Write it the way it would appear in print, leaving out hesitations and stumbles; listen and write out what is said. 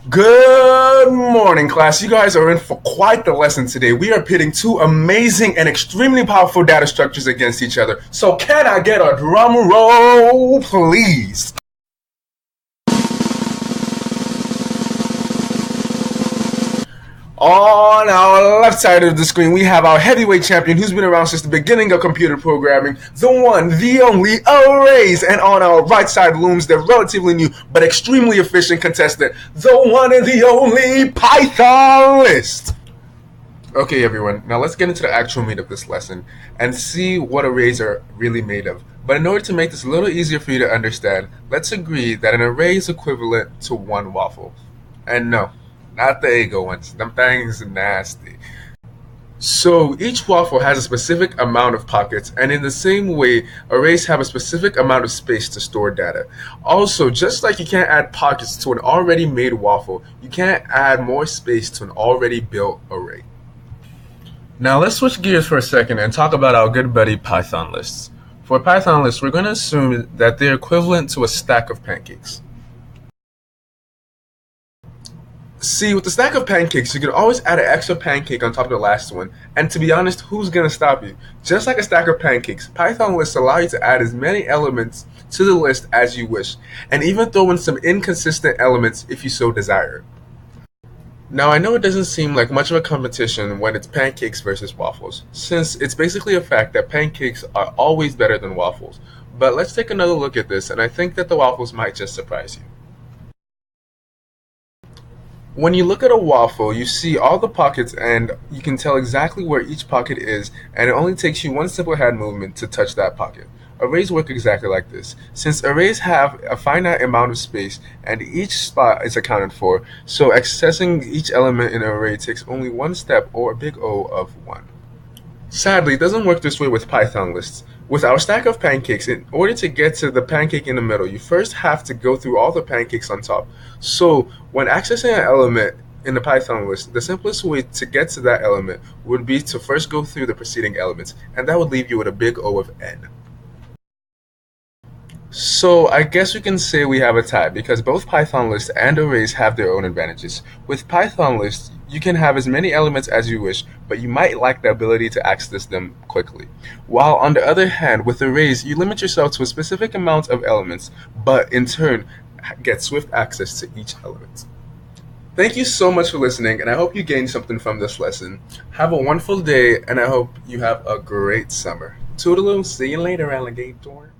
Good morning, class. You guys are in for quite the lesson today. We are pitting two amazing and extremely powerful data structures against each other. So, can I get a drum roll, please? On our left side of the screen, we have our heavyweight champion who's been around since the beginning of computer programming, the one, the only, Arrays. And on our right side looms the relatively new but extremely efficient contestant, the one and the only Pythonlist. Okay, everyone, now let's get into the actual meat of this lesson and see what arrays are really made of. But in order to make this a little easier for you to understand, let's agree that an array is equivalent to one waffle. And no, not the Eggo ones. Them things are nasty. So each waffle has a specific amount of pockets, and in the same way, arrays have a specific amount of space to store data. Also, just like you can't add pockets to an already made waffle, you can't add more space to an already built array. Now let's switch gears for a second and talk about our good buddy Python lists. For Python lists, we're going to assume that they're equivalent to a stack of pancakes. See, with the stack of pancakes, you can always add an extra pancake on top of the last one, and to be honest, who's gonna stop you? Just like a stack of pancakes, Python lists allow you to add as many elements to the list as you wish, and even throw in some inconsistent elements if you so desire. Now, I know it doesn't seem like much of a competition when it's pancakes versus waffles, since it's basically a fact that pancakes are always better than waffles. But let's take another look at this, and I think that the waffles might just surprise you. When you look at a waffle, you see all the pockets and you can tell exactly where each pocket is, and it only takes you one simple hand movement to touch that pocket. Arrays work exactly like this. Since arrays have a finite amount of space and each spot is accounted for, so accessing each element in an array takes only one step, or a big O of 1. Sadly, it doesn't work this way with Python lists. With our stack of pancakes, in order to get to the pancake in the middle, you first have to go through all the pancakes on top. So, when accessing an element in the Python list, the simplest way to get to that element would be to first go through the preceding elements, and that would leave you with a big O of n. So I guess we can say we have a tie because both Python lists and arrays have their own advantages. With Python lists, you can have as many elements as you wish, but you might lack the ability to access them quickly. While on the other hand, with arrays, you limit yourself to a specific amount of elements, but in turn, get swift access to each element. Thank you so much for listening, and I hope you gained something from this lesson. Have a wonderful day, and I hope you have a great summer. Toodaloo, see you later, alligator.